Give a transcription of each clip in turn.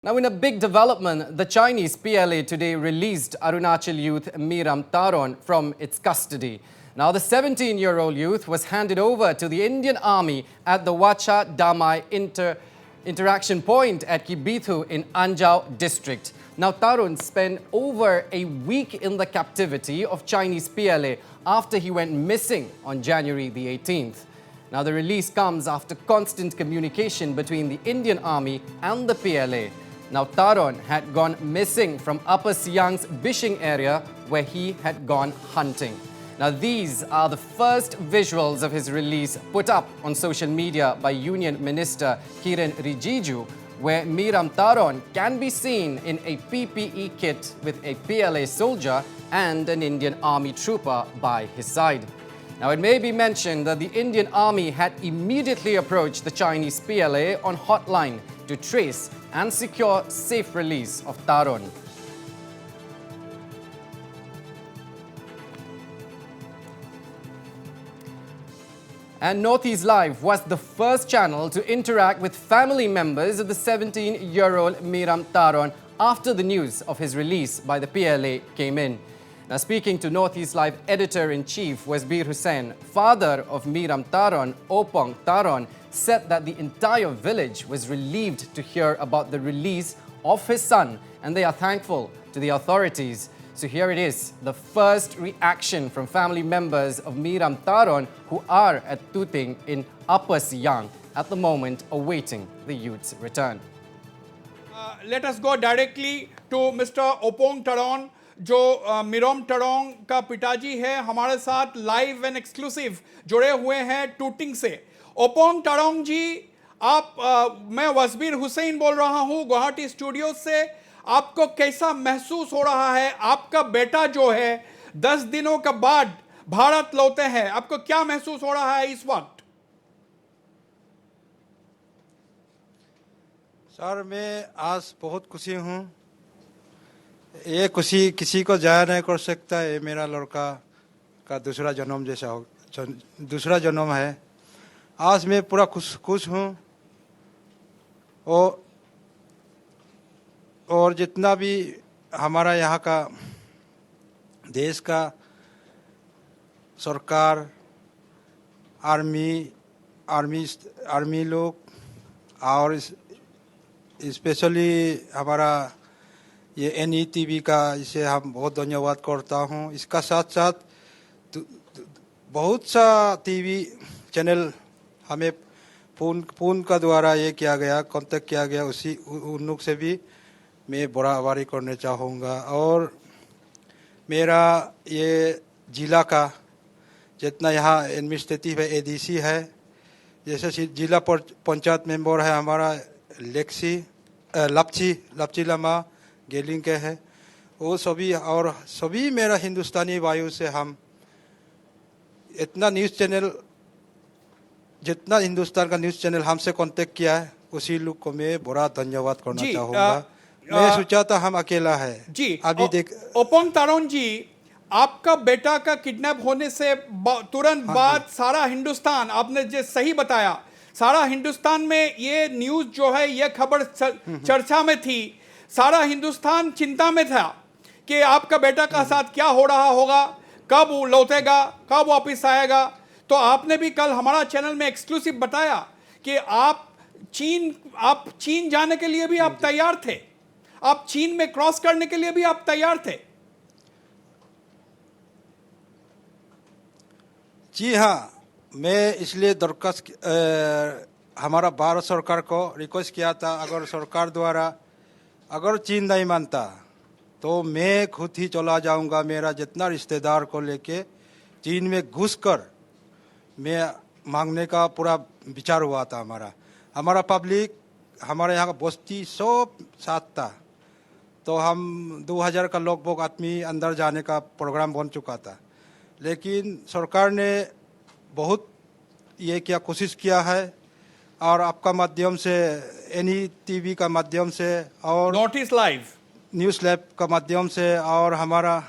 Now, in a big development, the Chinese PLA today released Arunachal youth Miram Taron from its custody. Now, the 17-year-old youth was handed over to the Indian Army at the Wacha Damai interaction point at Kibithu in Anjao district. Now, Taron spent over a week in the captivity of Chinese PLA after he went missing on January the 18th. Now, the release comes after constant communication between the Indian Army and the PLA. Now, Taron had gone missing from Upper Siang's Bishing area where he had gone hunting. Now, these are the first visuals of his release put up on social media by Union Minister Kiren Rijiju, where Miram Taron can be seen in a PPE kit with a PLA soldier and an Indian Army trooper by his side. Now, it may be mentioned that the Indian Army had immediately approached the Chinese PLA on hotline to trace and secure safe release of Taron. And Northeast Live was the first channel to interact with family members of the 17-year-old Miram Taron after the news of his release by the PLA came in. Now, speaking to Northeast Live Editor-in-Chief Wasbir Hussain, father of Miram Taron, Opong Taron, said that the entire village was relieved to hear about the release of his son, and they are thankful to the authorities. So here it is, the first reaction from family members of Miram Taron who are at Tuting in Upper Siang at the moment awaiting the youth's return. Let us go directly to Mr. Opong Taron, जो मिरोम टरोंग का पिताजी है, हमारे साथ live and exclusive जुड़े हुए हैं tooting से। ओपोंग टरोंग जी, मैं वसबीर हुसैन बोल रहा हूं गुवाहाटी स्टूडियो से। आपको कैसा महसूस हो रहा है? आपका बेटा जो है 10 दिनों के बाद भारत लौटे हैं, आपको क्या महसूस हो रहा है इस वक्त? सर, मैं आज बहुत खुशी हूं। ये खुशी किसी को जाया नहीं कर सकता। ये मेरा लड़का का दूसरा जन्म जैसा हो, दूसरा जन्म है। आज मैं पूरा खुश हूँ। और जितना भी हमारा यहाँ का देश का सरकार, आर्मी लोग और स्पेशली हमारा ये NETV का, इसे हम बहुत धन्यवाद करता हूँ। इसका साथ साथ बहुत सा टीवी चैनल हमें फोन का द्वारा ये किया गया, कांटेक्ट किया गया, उन लोग से भी मैं बड़ा आभारी करना चाहूँगा। और मेरा ये जिला का जितना यहाँ एडमिनिस्ट्रेटिव है, ADC है, जैसे जिला पंचायत मेंबर है हमारा लपची लमा गेलिंग के है, वो सभी और सभी मेरा हिंदुस्तानी वायु से हम इतना न्यूज़ चैनल, जितना हिंदुस्तान का न्यूज़ चैनल हमसे कांटेक्ट किया है, उसी लोग को मैं बड़ा धन्यवाद करना चाहूँगा। मैं सोचा था हम अकेला है जी। अभी देख ओपोंग तारोन जी, आपका बेटा का किडनैप होने से तुरंत बाद सारा हिंदुस्तान, आपने जो सही बताया, सारा हिंदुस्तान में ये न्यूज़ जो है, ये खबर चर्चा में थी। सारा हिंदुस्तान चिंता में था कि आपका बेटा का साथ क्या हो रहा होगा, कब वो लौटेगा, कब वापस आएगा। तो आपने भी कल हमारा चैनल में एक्सक्लूसिव बताया कि आप चीन जाने के लिए भी आप तैयार थे, आप चीन में क्रॉस करने के लिए भी आप तैयार थे। जी हाँ, मैं इसलिए दरखास्त हमारा भारत सरकार को रिक्वेस्ट किया था, अगर सरकार द्वारा अगर चीन नहीं मानता तो मैं खुद ही चला जाऊंगा। मेरा जितना रिश्तेदार को लेके चीन में घुसकर मैं मांगने का पूरा विचार हुआ था। हमारा पब्लिक, हमारे यहाँ का बस्ती सब साथ था, तो हम 2000 का लगभग आदमी अंदर जाने का प्रोग्राम बन चुका था। लेकिन सरकार ने बहुत ये क्या कोशिश किया है, और आपका माध्यम से NETV का माध्यम से और नॉर्थ लाइव न्यूज़ लैब का माध्यम से और हमारा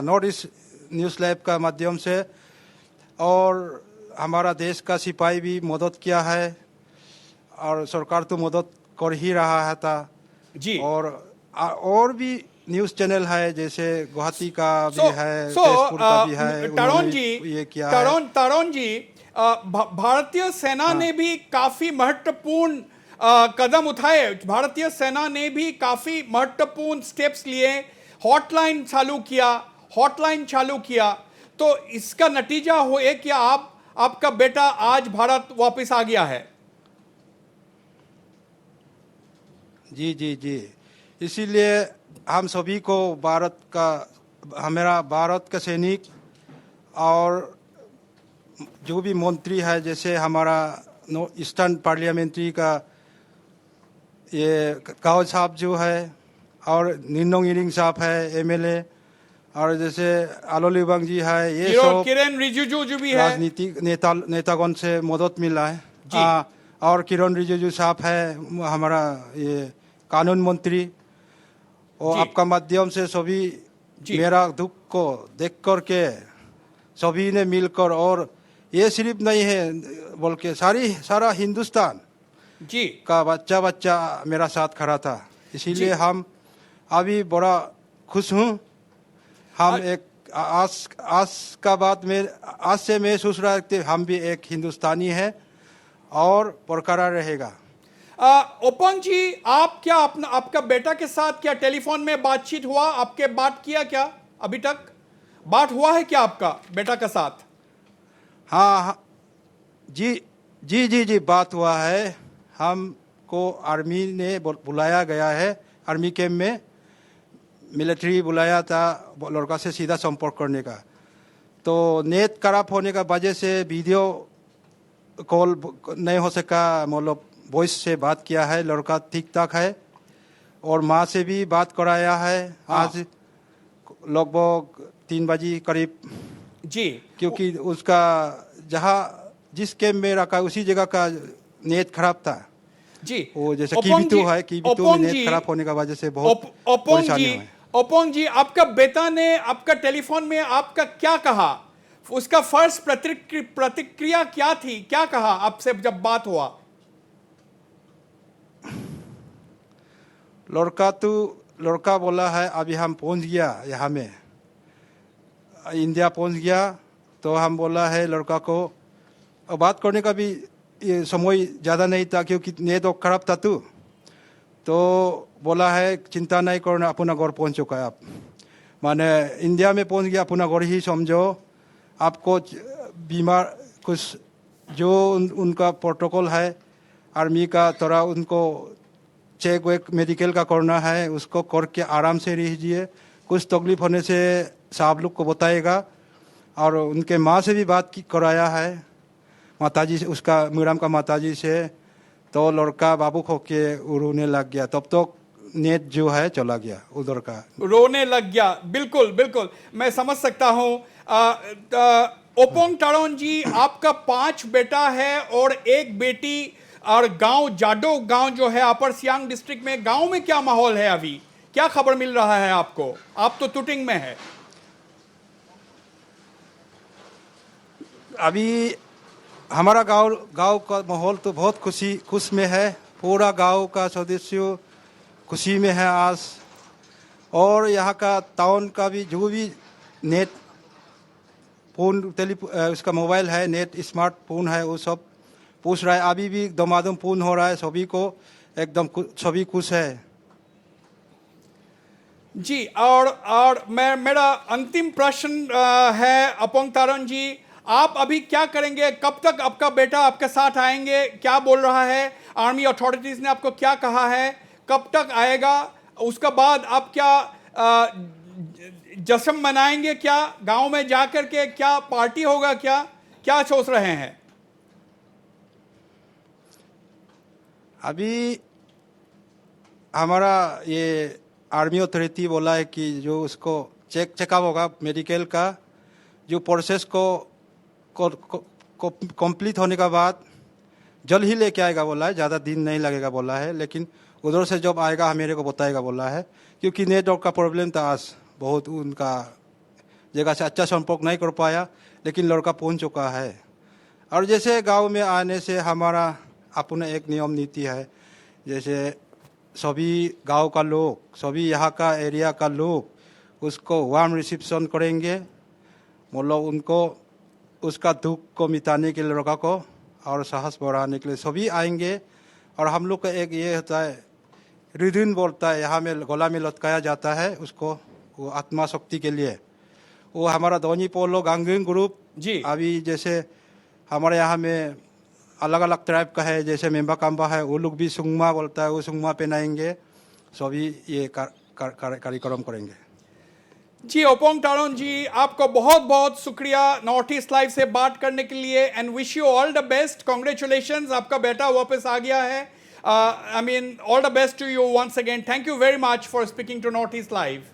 नॉर्थ ईस्ट न्यूज़ लैब का माध्यम से और हमारा देश का सिपाही भी मदद किया है, और सरकार तो मदद कर ही रहा है था। जी। और भी न्यूज़ चैनल है, जैसे गुवाहाटी का भी है, सो तेजपुर का भी है। तरुण उन्होंने जी, ये किया है। तरुण जी, भारतीय सेना ने भी काफी महत्वपूर्ण कदम उठाए। भारतीय सेना ने भी काफी महत्वपूर्ण स्टेप्स लिए। हॉटलाइन चालू किया। तो इसका नतीजा हुए कि आपका बेटा आज भारत वापस आ गया है। जी जी जी, इसीलिए हम सभी को हमारा भारत का सैनिक और जो भी मंत्री है, जैसे हमारा ईस्टर्न पार्लियामेंट्री का ये काव साहब जो है, और निनोंग इरिंग साहब है एमएलए, और जैसे आलो लिबांग जी है, ये सब किरण रिजिजू जो भी है, राजनीतिक नेतागण से मदद मिला है। जी। और किरण रिजिजू साहब है हमारा ये कानून मंत्री। और जी। आपका माध्यम से सभी जी। मेरा दुख को देख कर के सभी ने मिलकर, और ये सिर्फ नहीं है बल्कि सारा हिंदुस्तान जी का बच्चा मेरा साथ खड़ा था। इसीलिए हम अभी बड़ा खुश हूँ। हम एक आज से मैं सोच रहा था हम भी एक हिंदुस्तानी है और बरकरार रहेगा। ओपंग जी, आपका बेटा के साथ क्या टेलीफोन में बातचीत हुआ? आपके बात किया क्या? अभी तक बात हुआ है क्या आपका बेटा के साथ? हाँ जी, बात हुआ है। हमको आर्मी ने बुलाया गया है, आर्मी कैंप में मिलिट्री बुलाया था लड़का से सीधा संपर्क करने का। तो नेट खराब होने का वजह से वीडियो कॉल नहीं हो सका, मतलब वॉइस से बात किया है। लड़का ठीक ठाक है और माँ से भी बात कराया है। आज लगभग 3 बजे करीब जी, क्योंकि उसका जिस कैंप में रखा उसी जगह का नेट खराब था जी। वो जैसे कीबितू में नेट खराब होने का वजह से बहुत परेशानी हुई। ओपोंग जी, आपका बेटा ने आपका टेलीफोन में आपका क्या कहा? उसका फर्स्ट प्रतिक्रिया क्या थी? क्या कहा आपसे जब बात हुआ? लड़का बोला है अभी हम पहुंच गया, यहाँ में इंडिया पहुंच गया। तो हम बोला है लड़का को, बात करने का भी ये समय ज़्यादा नहीं था क्योंकि नेट खराब था। तो बोला है चिंता नहीं करना, अपना घर पहुंच चुका है। आप माने इंडिया में पहुंच गया, अपना घर ही समझो। आपको बीमार कुछ जो उनका प्रोटोकॉल है आर्मी का तरह उनको चेक वेक मेडिकल का करना है, उसको करके आराम से रहिए। कुछ तकलीफ होने से साहब लोग को बताएगा। और उनके माँ से भी बात कराया है, माताजी से, उसका मीराम का माताजी से। तो लड़का बाबू खो के रोने लग गया। तब तो नेट जो है चला गया, उधर का रोने लग गया। बिल्कुल बिल्कुल मैं समझ सकता हूं। ओपोंग तरुण जी, आपका 5 बेटा है और 1 बेटी, और गांव जाडो गांव जो है अपर सियांग डिस्ट्रिक्ट में, गांव में क्या माहौल है अभी? क्या खबर मिल रहा है आपको? आप तो टूटिंग में है अभी। हमारा गांव का माहौल तो बहुत खुश में है। पूरा गांव का सदस्य खुशी में है आज। और यहाँ का टाउन का भी जो भी नेट फोन उसका मोबाइल है, नेट स्मार्टफोन है, वो सब पूछ रहा है। अभी भी दमादम पूर्ण हो रहा है, सभी को एकदम सभी खुश है जी। और मेरा अंतिम प्रश्न है ओपोंग तरुण जी, आप अभी क्या करेंगे? कब तक आपका बेटा आपके साथ आएंगे? क्या बोल रहा है? आर्मी अथॉरिटीज ने आपको क्या कहा है? कब तक आएगा? उसके बाद आप क्या जश्न मनाएंगे? क्या गांव में जाकर के क्या पार्टी होगा? क्या सोच रहे हैं? अभी हमारा ये आर्मी अथॉरिटी बोला है कि जो उसको चेकअप होगा मेडिकल का, जो प्रोसेस को कंप्लीट होने के बाद जल्द ही लेके आएगा बोला है। ज़्यादा दिन नहीं लगेगा बोला है, लेकिन उधर से जब आएगा मेरे को बताएगा बोला है। क्योंकि नेटवर्क का प्रॉब्लम था आज बहुत, उनका जगह से अच्छा संपर्क नहीं कर पाया, लेकिन लड़का पहुंच चुका है। और जैसे गांव में आने से हमारा अपना एक नियम नीति है, जैसे सभी गांव का लोग, सभी यहाँ का एरिया का लोग उसको वार्म रिसेप्शन करेंगे। मतलब उनको उसका दुख को मिटाने के लिए लोगों को और साहस बढ़ाने के लिए सभी आएंगे। और हम लोग का एक ये होता है, रिदिन बोलता है, यहाँ में गला में लटकाया जाता है उसको, वो आत्मा शक्ति के लिए। वो हमारा दोनी पोलो गांगुइन ग्रुप जी। अभी जैसे हमारे यहाँ में अलग अलग ट्राइब का है, जैसे मेम्बा काम्बा है, वो लोग भी सुंगमा बोलता है, वो सुंगमा पहनाएंगे। सभी ये कार्यक्रम करेंगे। जी ओपोंग तारोन जी, आपको बहुत बहुत शुक्रिया नॉर्थ ईस्ट लाइव से बात करने के लिए and wish you all the best. Congratulations, आपका बेटा वापस आ गया है। I mean all the best to you once again. Thank you very much for speaking to North East live.